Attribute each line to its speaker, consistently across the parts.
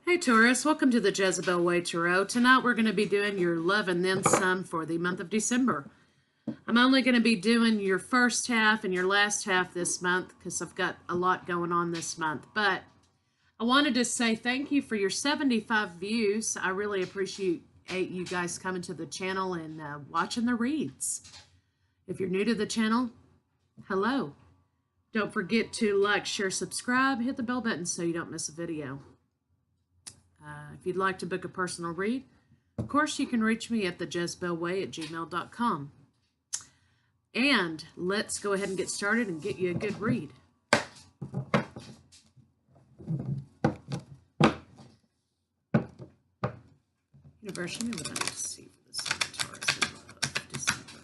Speaker 1: Hey Taurus, welcome to the Jezebel Way Tarot. Tonight we're going to be doing your love and then some for the month of December. I'm only going to be doing your first half and your last half this month because I've got a lot going on this month. But I wanted to say thank you for your 75 views. I really appreciate you guys coming to the channel and watching the reads. If you're new to the channel, hello. Don't forget to like, share, subscribe, hit the bell button so you don't miss a video. If you'd like to book a personal read, of course, you can reach me at thejezebelway@gmail.com. And let's go ahead and get started and get you a good read. Universe, show me what I need to see for this Taurus in December.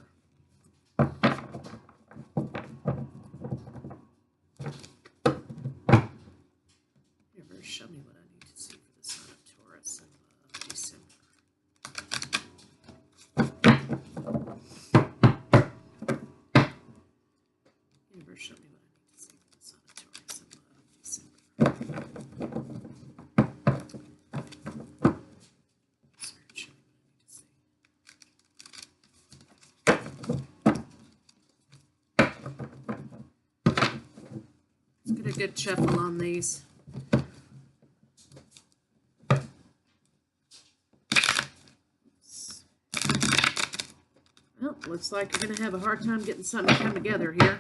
Speaker 1: Universe, show me what I need to see for this Taurus in December. Universe, show me what I need to see for this Taurus in December. Let's get a good shuffle on these. Well, looks like you're going to have a hard time getting something to come together here.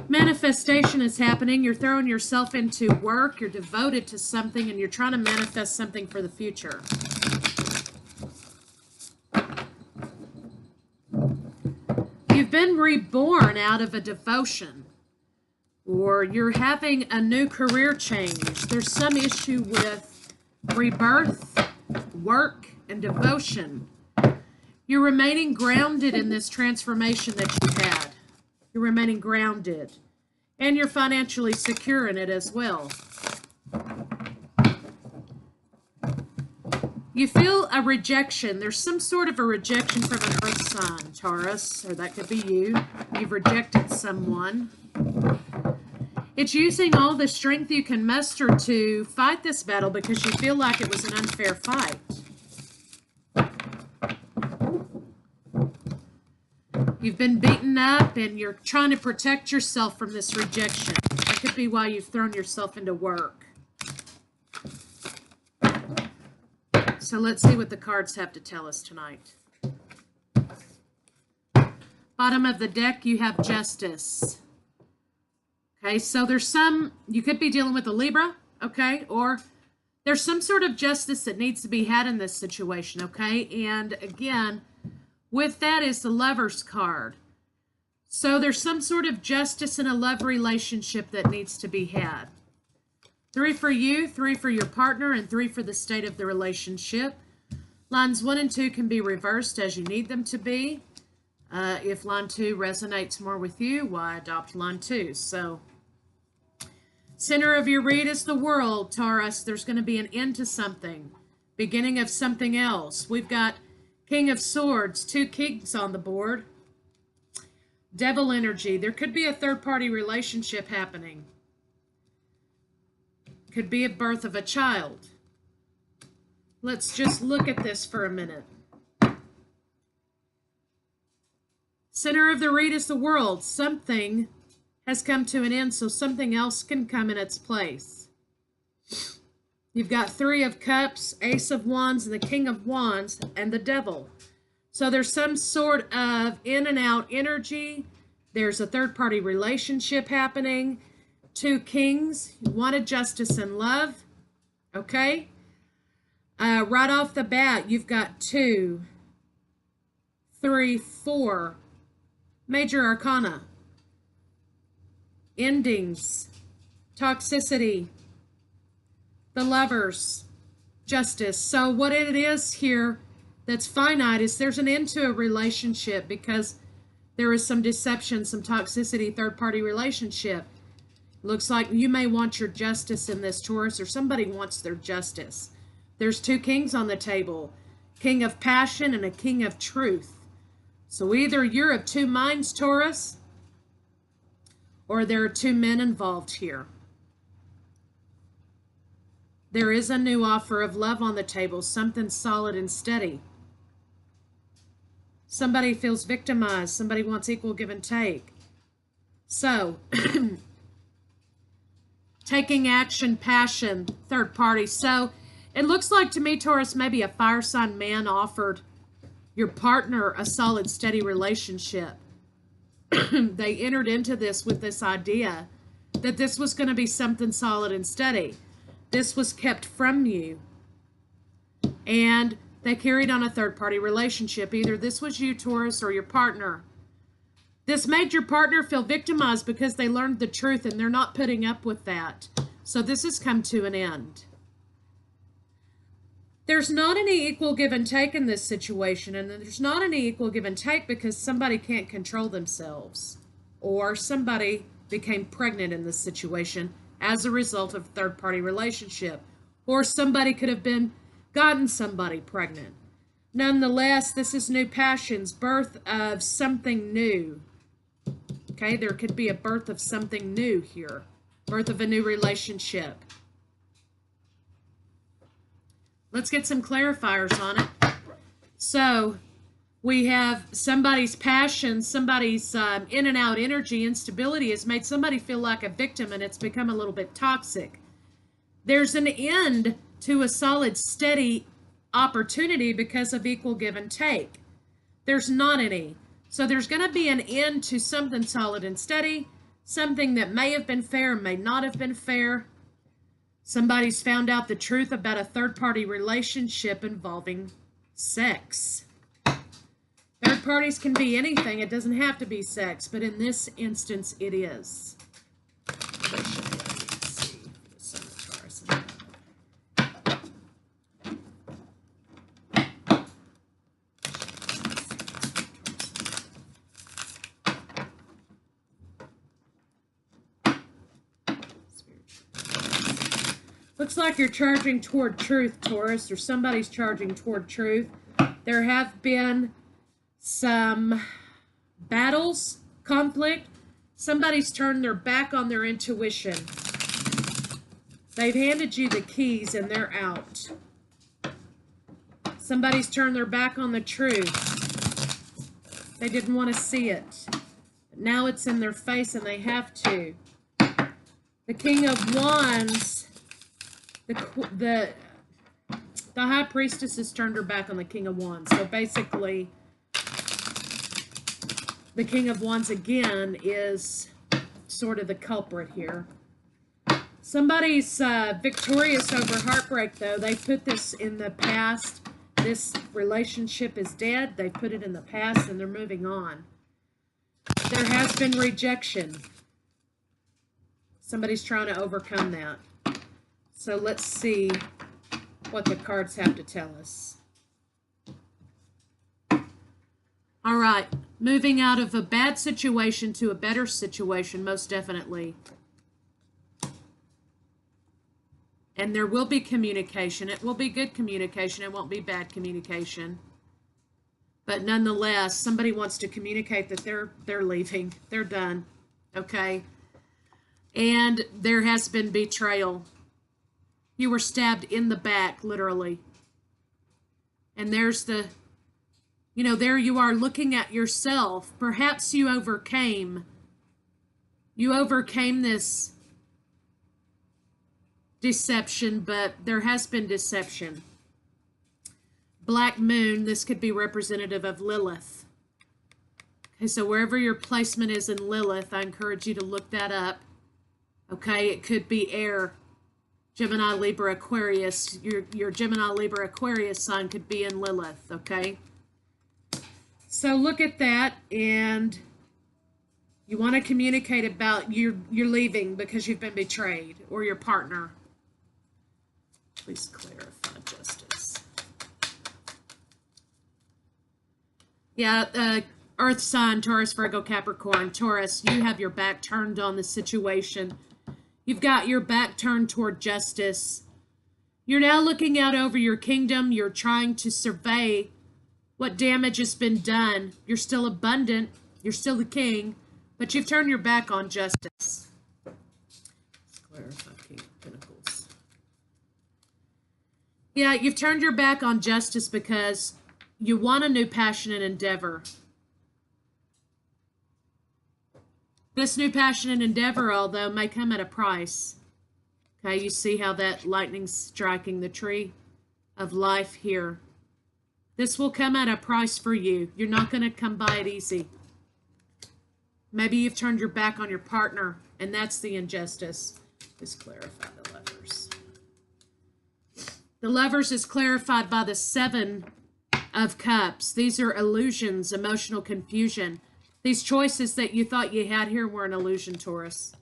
Speaker 1: Manifestation is happening. You're throwing yourself into work. You're devoted to something, and you're trying to manifest something for the future. You've been reborn out of a devotion, or you're having a new career change. There's some issue with rebirth, work, and devotion. You're remaining grounded in this transformation that you've had. You're remaining grounded. And you're financially secure in it as well. You feel a rejection. There's some sort of a rejection from an earth sign, Taurus, or that could be you. You've rejected someone. It's using all the strength you can muster to fight this battle because you feel like it was an unfair fight. You've been beaten up and you're trying to protect yourself from this rejection. That could be why you've thrown yourself into work. So let's see what the cards have to tell us tonight. Bottom of the deck, you have justice. Okay, so there's you could be dealing with a Libra, okay, or there's some sort of justice that needs to be had in this situation, okay? And again, with that is the Lover's card. So there's some sort of justice in a love relationship that needs to be had. 3 for you, 3 for your partner, and 3 for the state of the relationship. Lines 1 and 2 can be reversed as you need them to be. If line 2 resonates more with you, why adopt line 2? So, center of your read is the World, Taurus. There's going to be an end to something, beginning of something else. We've got King of Swords, 2 kings on the board. Devil energy. There could be a third-party relationship happening. Could be a birth of a child. Let's just look at this for a minute. Center of the read is the World. Something has come to an end, so something else can come in its place. You've got 3 of Cups, Ace of Wands, and the King of Wands, and the Devil. So there's some sort of in and out energy. There's a third-party relationship happening. 2 kings. You wanted justice and love. Okay? Right off the bat, you've got 2, 3, 4 major arcana. Endings. Toxicity. The Lovers. Justice. So what it is here that's finite is there's an end to a relationship because there is some deception, some toxicity, third-party relationship. Looks like you may want your justice in this, Taurus, or somebody wants their justice. There's 2 kings on the table, King of Passion and a King of Truth. So either you're of 2 minds, Taurus, or there are 2 men involved here. there is a new offer of love on the table, something solid and steady. Somebody feels victimized. Somebody wants equal give and take. So, taking action, passion, third party. So, it looks like to me, Taurus, maybe a fire sign man offered your partner a solid, steady relationship. They entered into this with this idea that this was going to be something solid and steady. This was kept from you. And they carried on a third-party relationship. Either this was you, Taurus, or your partner. This made your partner feel victimized because they learned the truth and they're not putting up with that. So this has come to an end. There's not any equal give and take in this situation, and there's not any equal give and take because somebody can't control themselves, or somebody became pregnant in this situation as a result of a third-party relationship, or somebody could have gotten somebody pregnant. Nonetheless, this is new passions, birth of something new. Okay, there could be a birth of something new here, birth of a new relationship. Let's get some clarifiers on it. So we have somebody's passion, somebody's in and out energy, instability has made somebody feel like a victim, and it's become a little bit toxic. There's an end to a solid, steady opportunity because of equal give and take. There's not any. So there's going to be an end to something solid and steady, something that may have been fair, may not have been fair. Somebody's found out the truth about a third-party relationship involving sex. Third parties can be anything. It doesn't have to be sex, but in this instance, it is. Looks like you're charging toward truth, Taurus, or somebody's charging toward truth. There have been some battles, conflict. Somebody's turned their back on their intuition. They've handed you the keys and they're out. Somebody's turned their back on the truth. They didn't want to see it. But now it's in their face and they have to. The King of Wands. The High Priestess has turned her back on the King of Wands. So basically, the King of Wands again is sort of the culprit here. Somebody's victorious over heartbreak, though. They put this in the past. This relationship is dead. They put it in the past and they're moving on. There has been rejection. Somebody's trying to overcome that. So let's see what the cards have to tell us. All right, moving out of a bad situation to a better situation, most definitely. And there will be communication. It will be good communication. It won't be bad communication. But nonetheless, somebody wants to communicate that they're leaving. They're done. Okay? And there has been betrayal. You were stabbed in the back, literally. And there's the, there you are looking at yourself. Perhaps you overcame this deception, but there has been deception. Black Moon, this could be representative of Lilith. Okay, so wherever your placement is in Lilith, I encourage you to look that up. Okay, it could be air. Gemini, Libra, Aquarius. Your Gemini, Libra, Aquarius sign could be in Lilith, okay? So look at that, and you want to communicate about you're leaving because you've been betrayed, or your partner. Please clarify justice. Yeah, Earth sign, Taurus, Virgo, Capricorn. Taurus, you have your back turned on the situation. You've got your back turned toward justice. You're now looking out over your kingdom. You're trying to survey what damage has been done. You're still abundant. You're still the king, but you've turned your back on justice. Let's clarify King of Pentacles. Yeah, you've turned your back on justice because you want a new passion and endeavor. This new passion and endeavor, although, may come at a price. Okay, you see how that lightning's striking the tree of life here. This will come at a price for you. You're not going to come by it easy. Maybe you've turned your back on your partner, and that's the injustice. Let's clarify the Lovers. The Lovers is clarified by the Seven of Cups. These are illusions, emotional confusion. These choices that you thought you had here were an illusion, Taurus.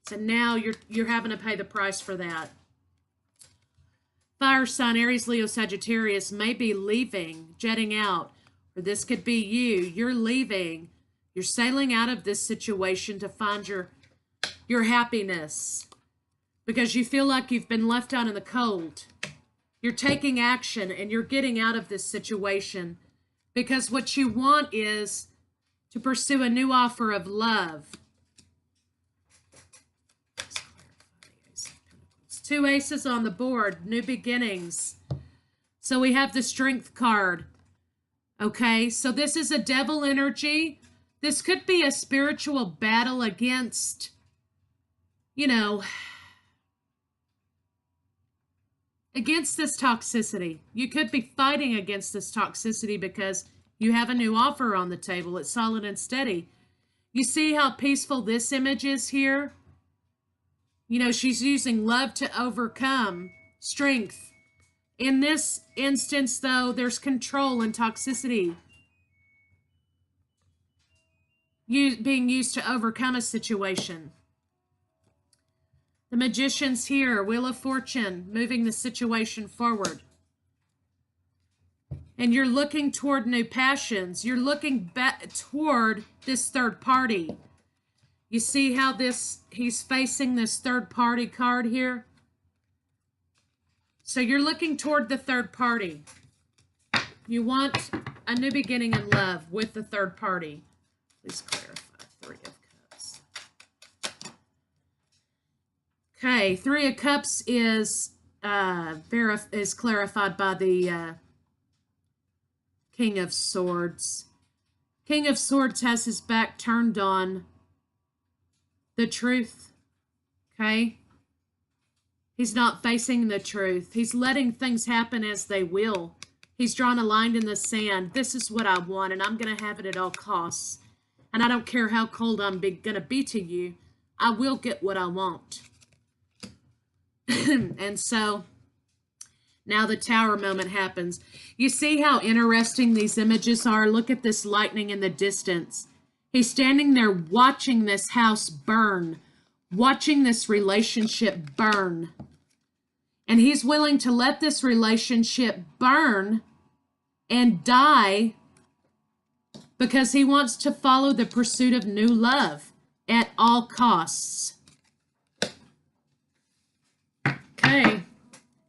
Speaker 1: So now you're having to pay the price for that. Fire sign, Aries, Leo, Sagittarius may be leaving, jetting out. Or this could be you. You're leaving. You're sailing out of this situation to find your happiness. Because you feel like you've been left out in the cold. You're taking action and you're getting out of this situation. Because what you want is to pursue a new offer of love. Two aces on the board, new beginnings. So we have the Strength card. Okay, so this is a devil energy. This could be a spiritual battle against, against this toxicity. You could be fighting against this toxicity because you have a new offer on the table. It's solid and steady. You see how peaceful this image is here? She's using love to overcome strength. In this instance, though, there's control and toxicity being used to overcome a situation. The Magician's here, Wheel of Fortune, moving the situation forward. And you're looking toward new passions. You're looking back toward this third party. You see how he's facing this third party card here? So you're looking toward the third party. You want a new beginning in love with the third party. Please clarify. Three of Cups. Okay, Three of Cups is clarified by the King of Swords. King of Swords has his back turned on the truth, okay? He's not facing the truth. He's letting things happen as they will. He's drawn a line in the sand. This is what I want, and I'm going to have it at all costs. And I don't care how cold I'm going to be to you. I will get what I want. And so, now the Tower moment happens. You see how interesting these images are? Look at this lightning in the distance. He's standing there watching this house burn, watching this relationship burn. And he's willing to let this relationship burn and die because he wants to follow the pursuit of new love at all costs. Okay,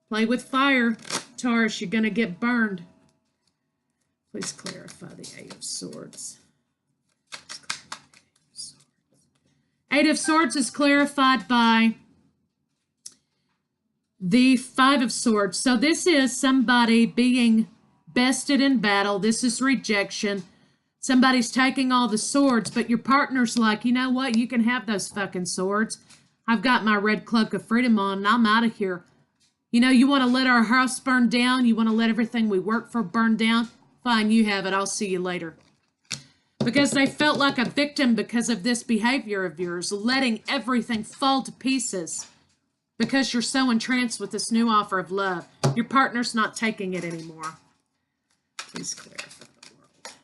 Speaker 1: play with fire, Taurus, you're going to get burned. Please clarify the Eight of Swords. Eight of Swords is clarified by the Five of Swords. So this is somebody being bested in battle. This is rejection. Somebody's taking all the swords, but your partner's like, you know what? You can have those fucking swords. I've got my red cloak of freedom on, and I'm out of here. You want to let our house burn down? You want to let everything we work for burn down? Fine, you have it. I'll see you later. Because they felt like a victim because of this behavior of yours, letting everything fall to pieces because you're so entranced with this new offer of love. Your partner's not taking it anymore. Please clarify the world.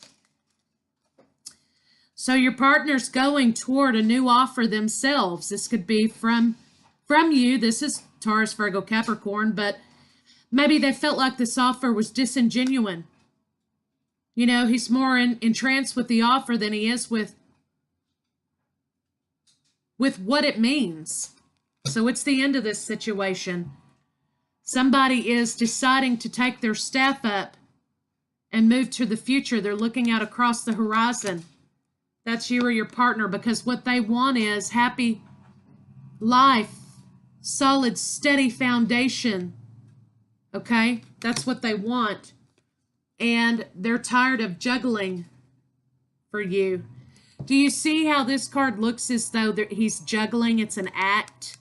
Speaker 1: So your partner's going toward a new offer themselves. This could be from you. This is Taurus, Virgo, Capricorn, but maybe they felt like this offer was disingenuous. He's more entranced with the offer than he is with what it means. So it's the end of this situation. Somebody is deciding to take their staff up and move to the future. They're looking out across the horizon. That's you or your partner, because what they want is happy life, solid, steady foundation. Okay? That's what they want. And they're tired of juggling for you. Do you see how this card looks as though he's juggling? It's an act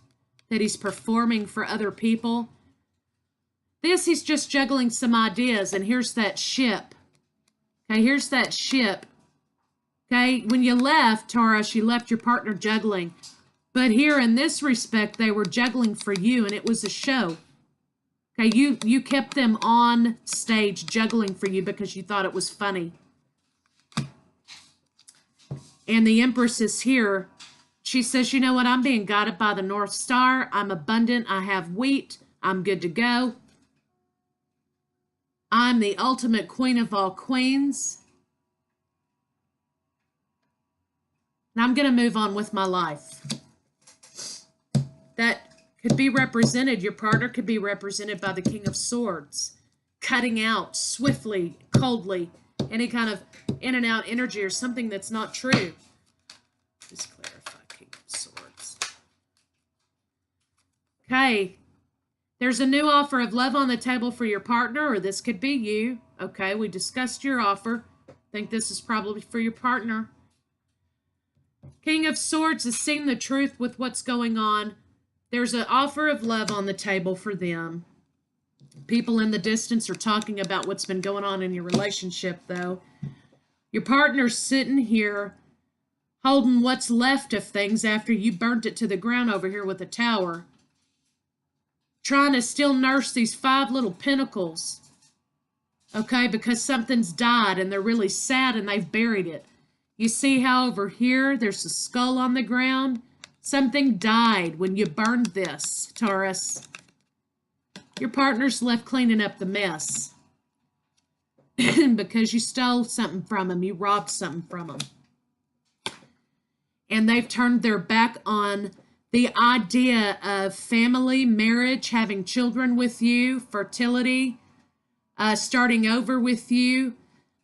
Speaker 1: that he's performing for other people. This, he's just juggling some ideas. And here's that ship. Okay, here's that ship. Okay, when you left, Taurus, you left your partner juggling. But here, in this respect, they were juggling for you, and it was a show. Okay, you kept them on stage juggling for you because you thought it was funny. And the Empress is here. She says, you know what? I'm being guided by the North Star. I'm abundant. I have wheat. I'm good to go. I'm the ultimate queen of all queens. And I'm going to move on with my life. That could be represented, your partner could be represented by the King of Swords, cutting out swiftly, coldly, any kind of in and out energy or something that's not true. Just clarify, King of Swords. Okay, there's a new offer of love on the table for your partner, or this could be you. Okay, we discussed your offer. I think this is probably for your partner. King of Swords is seeing the truth with what's going on. There's an offer of love on the table for them. People in the distance are talking about what's been going on in your relationship, though. Your partner's sitting here holding what's left of things after you burnt it to the ground over here with the tower. Trying to still nurse these 5 little pentacles. Okay, because something's died and they're really sad and they've buried it. You see how over here there's a skull on the ground? Something died when you burned this, Taurus. Your partner's left cleaning up the mess. Because you stole something from him. You robbed something from him. And they've turned their back on the idea of family, marriage, having children with you, fertility, starting over with you.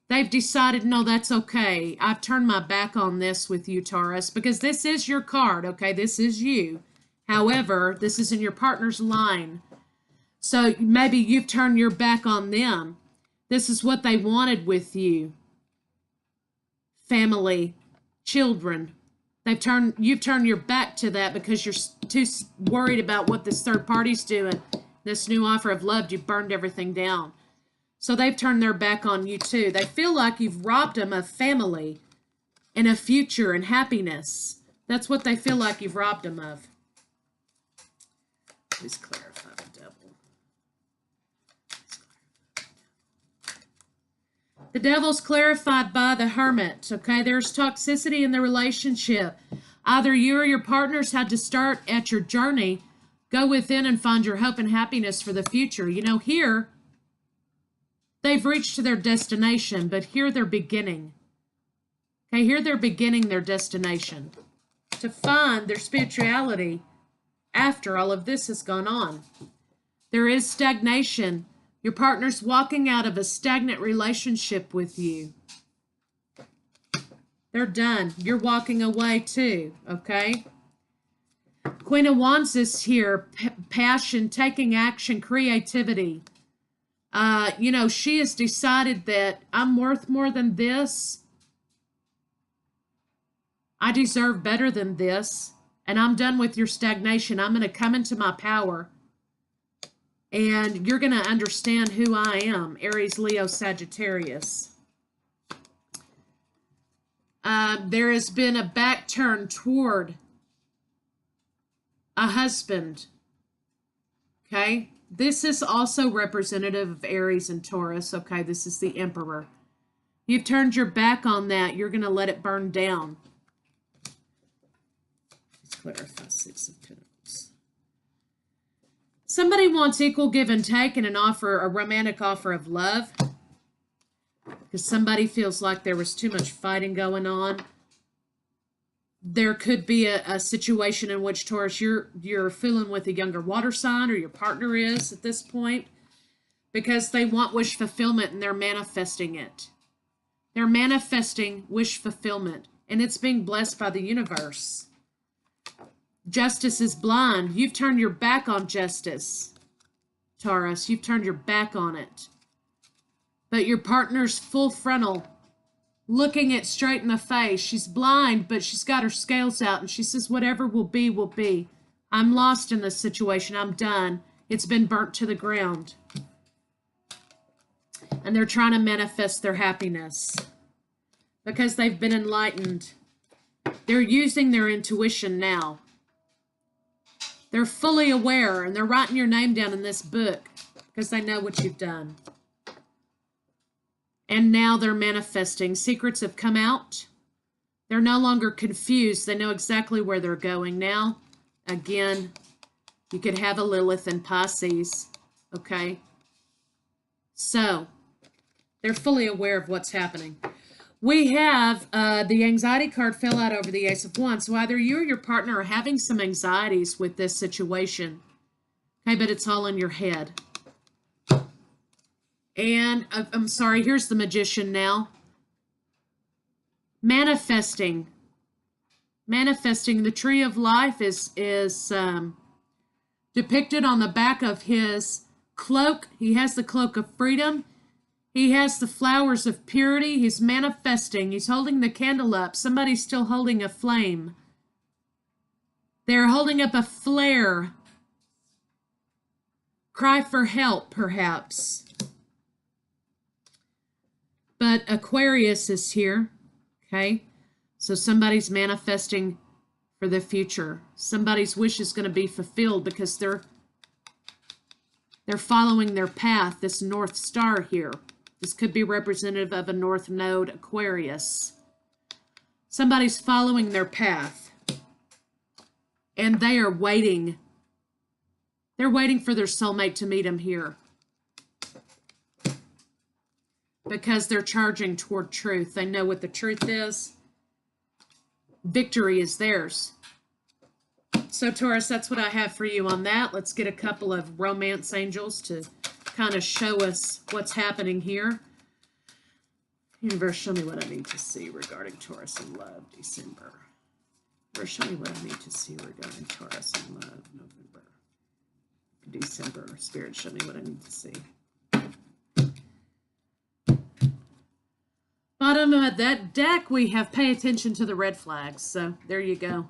Speaker 1: They've decided, no, that's okay. I've turned my back on this with you, Taurus, because this is your card, okay? This is you. However, this is in your partner's line. So maybe you've turned your back on them. This is what they wanted with you. Family, children. You've turned your back to that because you're too worried about what this third party's doing. This new offer of love, you've burned everything down. So they've turned their back on you too. They feel like you've robbed them of family and a future and happiness. That's what they feel like you've robbed them of. Please clarify the devil. The devil's clarified by the Hermit. Okay, there's toxicity in the relationship. Either you or your partners had to start at your journey, go within and find your hope and happiness for the future. You know, here, they've reached their destination, but here they're beginning. Okay, here they're beginning their destination to find their spirituality after all of this has gone on. There is stagnation. Your partner's walking out of a stagnant relationship with you. They're done. You're walking away too, okay? Queen of Wands is here. Passion, taking action, creativity. You know, she has decided that I'm worth more than this. I deserve better than this. And I'm done with your stagnation. I'm going to come into my power. And you're going to understand who I am. Aries, Leo, Sagittarius. There has been a back turn toward a husband. Okay? This is also representative of Aries and Taurus. Okay, this is the Emperor. You've turned your back on that. You're going to let it burn down. Let's clarify 6 of Pentacles. Somebody wants equal give and take and a romantic offer of love. Because somebody feels like there was too much fighting going on. There could be a situation in which, Taurus, you're fooling with a younger water sign, or your partner is at this point, because they want wish fulfillment and they're manifesting it. They're manifesting wish fulfillment, and it's being blessed by the universe. Justice is blind. You've turned your back on justice, Taurus. You've turned your back on it. But your partner's full frontal, looking it straight in the face. She's blind, but she's got her scales out, and she says, whatever will be, will be. I'm lost in this situation. I'm done. It's been burnt to the ground. And they're trying to manifest their happiness because they've been enlightened. They're using their intuition now. They're fully aware, and they're writing your name down in this book because they know what you've done. And now they're manifesting. Secrets have come out. They're no longer confused. They know exactly where they're going now. Again, you could have a Lilith and Pisces, okay? So, they're fully aware of what's happening. We have the anxiety card fell out over the Ace of Wands. So either you or your partner are having some anxieties with this situation. Okay, but it's all in your head. And I'm sorry, here's the Magician now. Manifesting. Manifesting. The Tree of Life is depicted on the back of his cloak. He has the cloak of freedom. He has the flowers of purity. He's manifesting. He's holding the candle up. Somebody's still holding a flame. They're holding up a flare. Cry for help, perhaps. But Aquarius is here, okay? So somebody's manifesting for the future. Somebody's wish is going to be fulfilled because they're following their path, this North Star here. This could be representative of a North Node Aquarius. Somebody's following their path. And they are waiting. They're waiting for their soulmate to meet them here. Because they're charging toward truth. They know what the truth is. Victory is theirs. So Taurus, that's what I have for you on that. Let's get a couple of romance angels to kind of show us what's happening here. Universe, show me what I need to see regarding Taurus and love, December. Universe, show me what I need to see regarding Taurus and love, November. December. Spirit, show me what I need to see. Bottom of that deck, we have pay attention to the red flags. So there you go.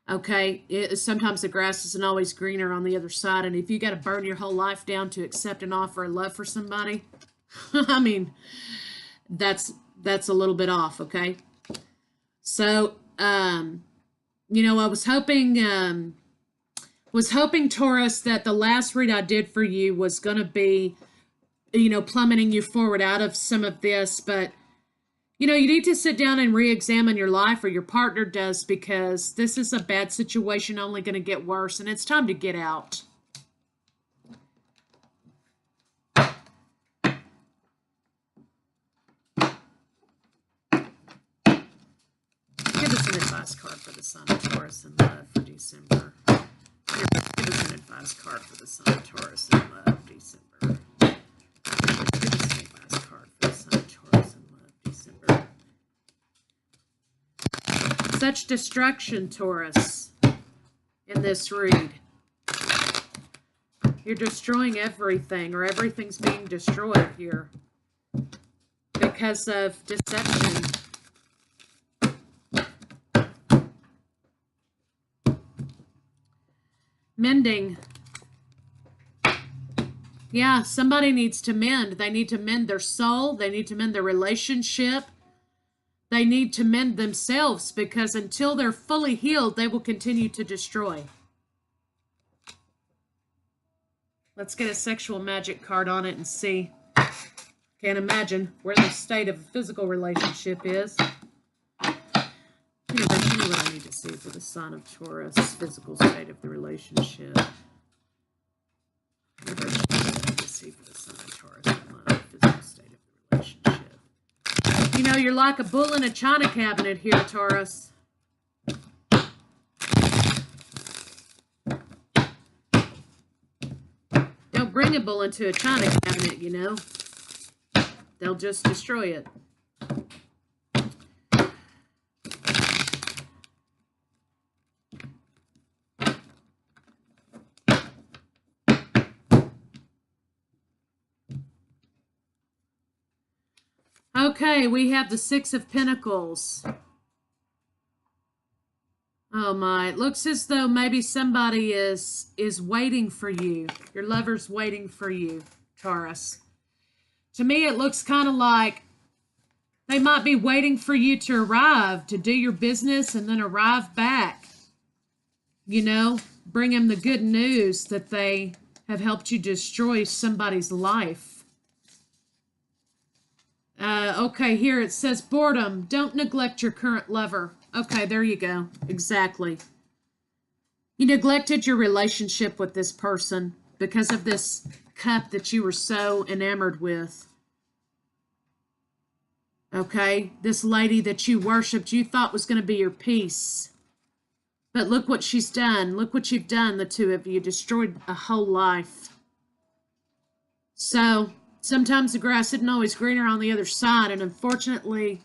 Speaker 1: Okay, sometimes the grass isn't always greener on the other side, and if you got to burn your whole life down to accept an offer of love for somebody, I mean, that's a little bit off, okay? So, you know, I was hoping Taurus that the last read I did for you was going to be, you know, plummeting you forward out of some of this, but you know, you need to sit down and re-examine your life, or your partner does, because this is a bad situation, only going to get worse, and it's time to get out. Give us an advice card for the Sun of Taurus and love for December. Give us an advice card for the Sun of Taurus and love, December. Give us an advice card for the Sun of Taurus and love, December. Such destruction, Taurus, in this read. You're destroying everything, or everything's being destroyed here because of deception. Mending. Yeah, somebody needs to mend. They need to mend their soul. They need to mend their relationship. They need to mend themselves, because until they're fully healed, they will continue to destroy. Let's get a sexual magic card on it and see. Can't imagine where the state of a physical relationship is. Universe, tell me what I need to see for the Sun of Taurus, physical state of the relationship. Universe, tell me what I need to see for the Sun of Taurus, physical state of the relationship. You know, you're like a bull in a china cabinet here, Taurus. Don't bring a bull into a china cabinet, you know. They'll just destroy it. Okay, we have the Six of Pentacles. Oh my, it looks as though maybe somebody is waiting for you. Your lover's waiting for you, Taurus. To me, it looks kind of like they might be waiting for you to arrive, to do your business and then arrive back. You know, bring them the good news that they have helped you destroy somebody's life. Okay, here it says boredom. Don't neglect your current lover. Okay, there you go. Exactly. You neglected your relationship with this person because of this cup that you were so enamored with. Okay, this lady that you worshipped, you thought was going to be your peace. But look what she's done. Look what you've done, the two of you. Destroyed a whole life. So, sometimes the grass isn't always greener on the other side, and unfortunately,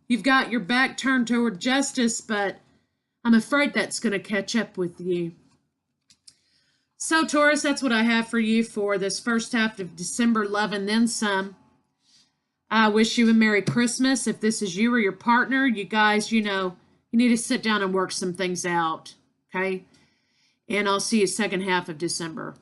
Speaker 1: you've got your back turned toward justice, but I'm afraid that's going to catch up with you. So, Taurus, that's what I have for you for this first half of December, love and then some. I wish you a Merry Christmas. If this is you or your partner, you guys, you know, you need to sit down and work some things out, okay? And I'll see you second half of December.